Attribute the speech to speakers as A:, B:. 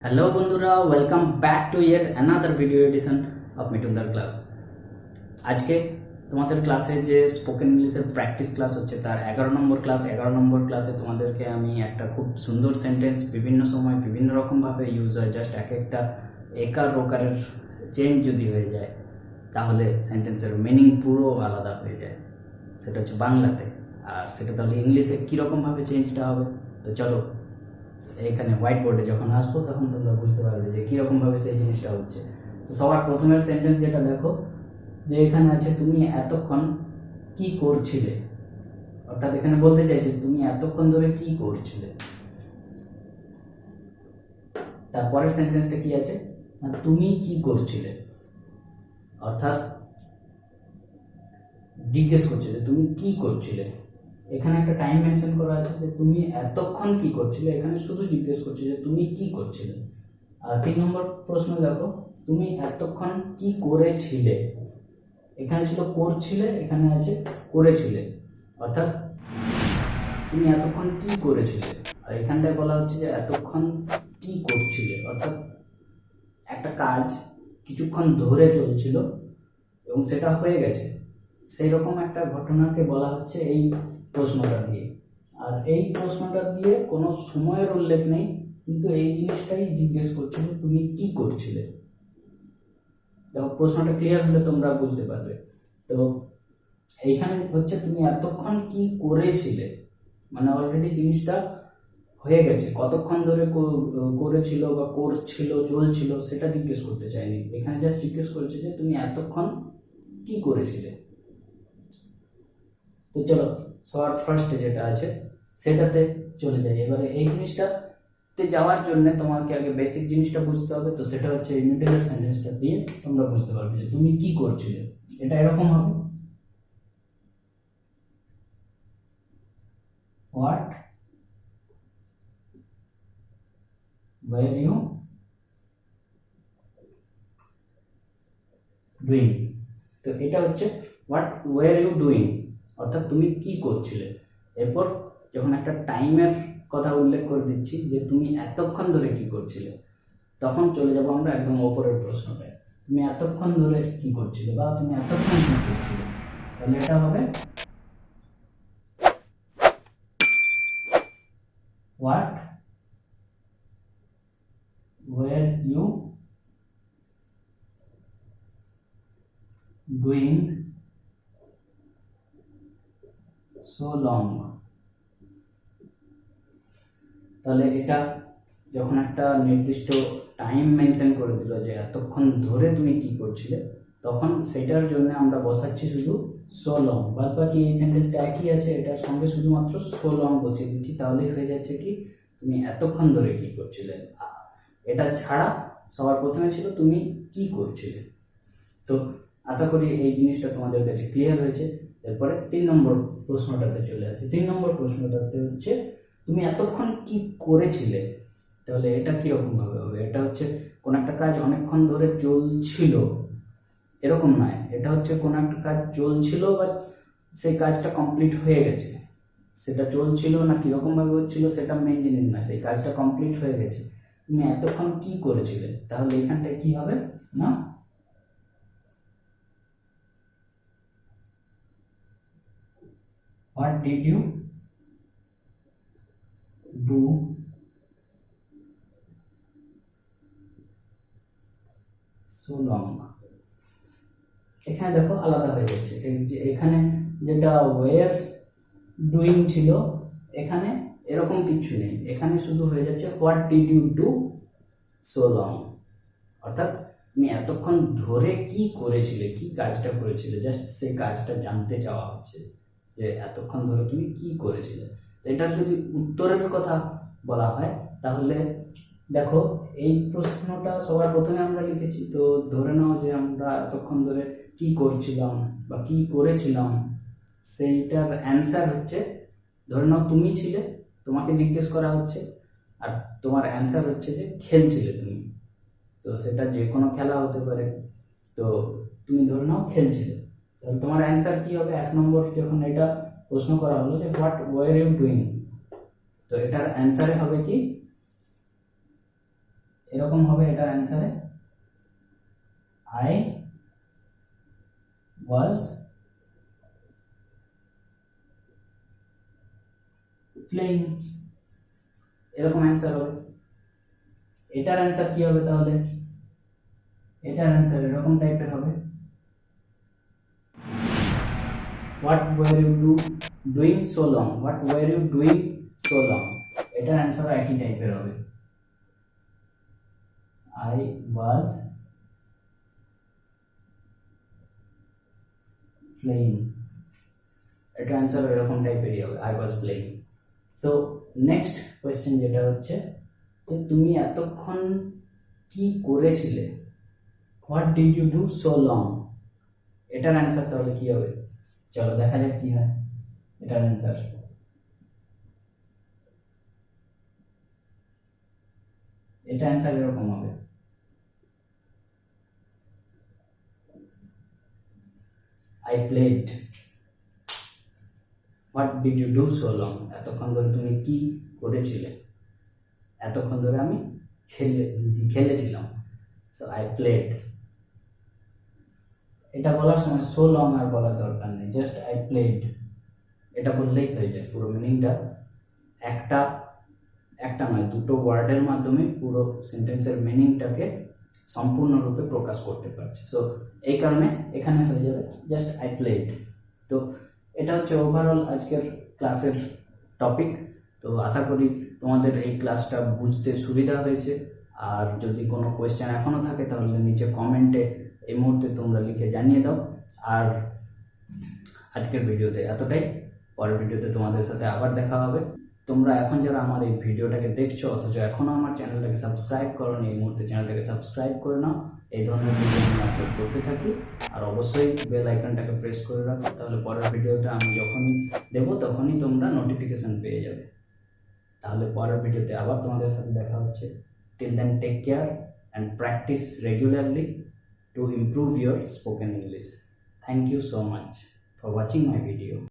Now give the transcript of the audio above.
A: Hello বন্ধুরা, welcome back to yet another video edition of Mithun দার class. আজকে তোমাদের ক্লাসে যে স্পোকেন ইংলিশের প্র্যাকটিস ক্লাস হচ্ছে তার 11 নম্বর ক্লাসে তোমাদেরকে আমি একটা খুব সুন্দর সেন্টেন্স বিভিন্ন সময় বিভিন্ন রকমভাবে ইউজ হয়, জাস্ট একটা একার ওকারের চেঞ্জ যদি হয়ে যায় তাহলে সেন্টেন্সের মিনিং পুরো আলাদা হয়ে যায়। সেটা হচ্ছে বাংলাতে, আর সেটা তাহলে ইংলিশে কীরকমভাবে চেঞ্জটা হবে। তো চলো, এখানে হোয়াইট বোর্ডে যখন আসবো তখন তোমরা বুঝতে পারবে যে কীরকমভাবে সেই জিনিসটা হচ্ছে। তো সবার প্রথমের সেন্টেন্স যেটা দেখো, যে এখানে আছে তুমি এতক্ষণ কি করছিলে, অর্থাৎ এখানে বলতে চাইছে তুমি এতক্ষণ ধরে কি করছিলে। তারপরের সেন্টেন্সটা কি আছে না, তুমি কি করছিলে, অর্থাৎ জিজ্ঞেস করছে যে তুমি কি করছিলে। এখানে একটা টাইম মেনশন করা আছে যে তুমি এতক্ষণ কি করছিলে, এখানে শুধু জিজ্ঞেস করছে যে তুমি কি করছিলে। আর 3 নম্বর প্রশ্ন দেখো, তুমি এতক্ষণ কি করেছিলে। এখানে ছিল করছিলে, এখানে আছে করেছিলে, অর্থাৎ তুমি এতক্ষণ কি করেছিলে। আর এখানটায় বলা হচ্ছে যে এতক্ষণ কি করছিলে, অর্থাৎ একটা কাজ কিছুক্ষণ ধরে চলছিল এবং সেটা হয়ে গেছে, সেই রকম একটা ঘটনাকে বলা হচ্ছে এই প্রশ্নটা দিয়ে। আর এই প্রশ্নটা দিয়ে কোনো সময়ের উল্লেখ নেই, কিন্তু এই জিনিসটাই জিজ্ঞেস করছে যে তুমি কি করছিলে। দেখো, প্রশ্নটা ক্লিয়ার হলে তোমরা বুঝতে পারবে। তো এইখানে হচ্ছে তুমি এতক্ষণ কি করেছিলে, মানে অলরেডি জিনিসটা হয়ে গেছে, কতক্ষণ ধরে করেছিল বা করছিল চলছিল সেটা জিজ্ঞেস করতে চাইনি, এখানে জাস্ট জিজ্ঞেস করেছে যে তুমি এতক্ষণ কি করেছিলে। তো চলো, সবার ফার্স্টে যেটা আছে সেটাতে চলে যাই। এবারে এই জিনিসটাতে যাওয়ার জন্য তোমাকে আগে বেসিক জিনিসটা বুঝতে হবে। তো সেটা হচ্ছে এই মিডলের সেন্টেন্সটা দিয়ে তোমরা বুঝতে পারবে যে তুমি কি করছিলে। এটা এরকম হবে, হোয়াট ওয়্যার ইউ ডুইং। তো এটা হচ্ছে হোয়াট ওয়্যার ইউ ডুইং, অর্থাৎ তুমি কি করছিলে। এরপর যখন একটা টাইমের কথা উল্লেখ করে দিচ্ছি যে তুমি এতক্ষণ ধরে কি করছিলে, তখন চলে যাবো আমরা একদম ওপরের প্রশ্নটায়, তুমি এতক্ষণ ধরে কি করছিলে বা তুমি এতক্ষণ কি করছিলে। তাহলে এটা হবে what were you doing so long. তাহলে এটা যখন একটা নির্দিষ্ট টাইম মেনশন করে দিল যে এতক্ষণ ধরে তুমি কি করছিলে, তখন সেটার জন্য আমরা বসাচ্ছি শুধু সো লং। বাদ বাকি এই সেন্টেন্সটা একই আছে, এটার সঙ্গে শুধুমাত্র সো লং বসিয়ে দিচ্ছি, তাহলেই হয়ে যাচ্ছে কি তুমি এতক্ষণ ধরে কি করছিলে। এটা ছাড়া সবার প্রথমে ছিল তুমি কি করছিলে। তো আশা করি এই জিনিসটা তোমাদের কাছে ক্লিয়ার হয়েছে। এরপরে 3 নম্বর প্রশ্নটাতে চলে আসি। 3 নম্বর প্রশ্নটাতে হচ্ছে তুমি এতক্ষণ কি করেছিলে। তাহলে এটা কিরকম ভাবে হবে, এটা হচ্ছে কোন একটা কাজ অনেকক্ষণ ধরে চলছিল এরকম নয়, এটা হচ্ছে কোন একটা কাজ চলছিল বা সেই কাজটা কমপ্লিট হয়ে গেছে। সেটা চলছিল না কিরকম ভাবে হচ্ছিল সেটা মেন জিনিস না, সেই কাজটা কমপ্লিট হয়ে গেছে। তুমি এতক্ষণ কি করেছিলে, তাহলে এখানটায় কি হবে না, what did you do so long। এখানে দেখো আলাদা হয়ে যাচ্ছে, এখানে যেটা ওয়্যার ডুইং ছিল এখানে এরকম কিছু নেই, এখানে শুধু হয়ে যাচ্ছে what did you do so long, অর্থাৎ তুমি এতক্ষণ ধরে কি করেছিলে, কি কাজটা করেছিলে, জাস্ট সেই কাজটা জানতে চাওয়া হচ্ছে যে এতক্ষণ ধরে তুমি কি করেছিলে। তো এটার যদি উত্তরের কথা বলা হয় তাহলে দেখো, এই প্রশ্নটা সবার প্রথমে আমরা লিখেছি, তো ধরে নাও যে আমরা এতক্ষণ ধরে কি করছিলাম বা কি করেছিলাম, সেইটার অ্যান্সার হচ্ছে, ধরে নাও তুমি ছিলে, তোমাকে জিজ্ঞেস করা হচ্ছে আর তোমার অ্যান্সার হচ্ছে যে খেলছিলে তুমি। তো সেটা যে কোনো খেলা হতে পারে, তো তুমি ধরে নাও খেলছিলে, তাহলে তোমার অ্যান্সার কি হবে। 1 নম্বর যখন এটা প্রশ্ন করা হলো যে হোয়াট ওয়্যার ইউ ডুইং, তো এটার অ্যান্সারে হবে কি এরকম হবে এটার অ্যান্সারে, আই ওয়াজ প্লেইং, এরকম অ্যান্সার হবে। এটার অ্যান্সার কি হবে তাহলে? এটার অ্যান্সার এরকম টাইপের হবে, what were you doing so long, what were you doing so long, এটার অ্যান্সার একই টাইপের হবে, আই ওয়াজ প্লেইং, এটা অ্যান্সার এরকম টাইপেরই হবে, I was playing. So next question যেটা হচ্ছে যে তুমি এতক্ষণ কি করেছিলে, what did you do so long, এটার অ্যান্সার তাহলে কি হবে? চলো দেখা যাক কি হয় এটার অ্যান্সার। এটা অ্যান্সার এরকম হবে, I played. What did you do so long, এতক্ষণ ধরে তুমি কি করেছিলে, এতক্ষণ ধরে আমি খেলেছিলাম, সো আই প্লেড। এটা বলার সময় সো লং আর বলার দরকার নেই, জাস্ট আই প্লেড এটা বললেই হয়ে যায়। পুরো মিনিংটা একটা একটা নয়, দুটো ওয়ার্ডের মাধ্যমে পুরো সেন্টেন্সের মিনিংটাকে সম্পূর্ণরূপে প্রকাশ করতে পারছে। সো এই কারণে এখানে হয়ে যাবে জাস্ট আই প্লেড। তো এটা হচ্ছে ওভারঅল আজকের ক্লাসের টপিক। তো আশা করি তোমাদের এই ক্লাসটা বুঝতে সুবিধা হয়েছে। আর যদি কোনো কোয়েশ্চেন এখনও থাকে তাহলে নিচে কমেন্টে এই মুহূর্তে তোমরা লিখে জানিয়ে দাও। আর আজকের ভিডিওতে এতটাই, পরের ভিডিওতে তোমাদের সাথে আবার দেখা হবে। তোমরা এখন যারা আমার এই ভিডিওটাকে দেখছো অথচ এখনও আমার চ্যানেলটাকে সাবস্ক্রাইব করোনি, এই মুহূর্তে চ্যানেলটাকে সাবস্ক্রাইব করে নাও, এই ধরনের ভিডিও আমি আপলোড করতে থাকি। আর অবশ্যই বেল আইকনটাকে প্রেস করে রাখো, তাহলে পরের ভিডিওটা আমি যখনই দেবো তখনই তোমরা নোটিফিকেশান পেয়ে যাবে। তাহলে পরের ভিডিওতে আবার তোমাদের সাথে দেখা হচ্ছে। Till then take care and practice regularly to improve your spoken English. Thank you so much for watching my video.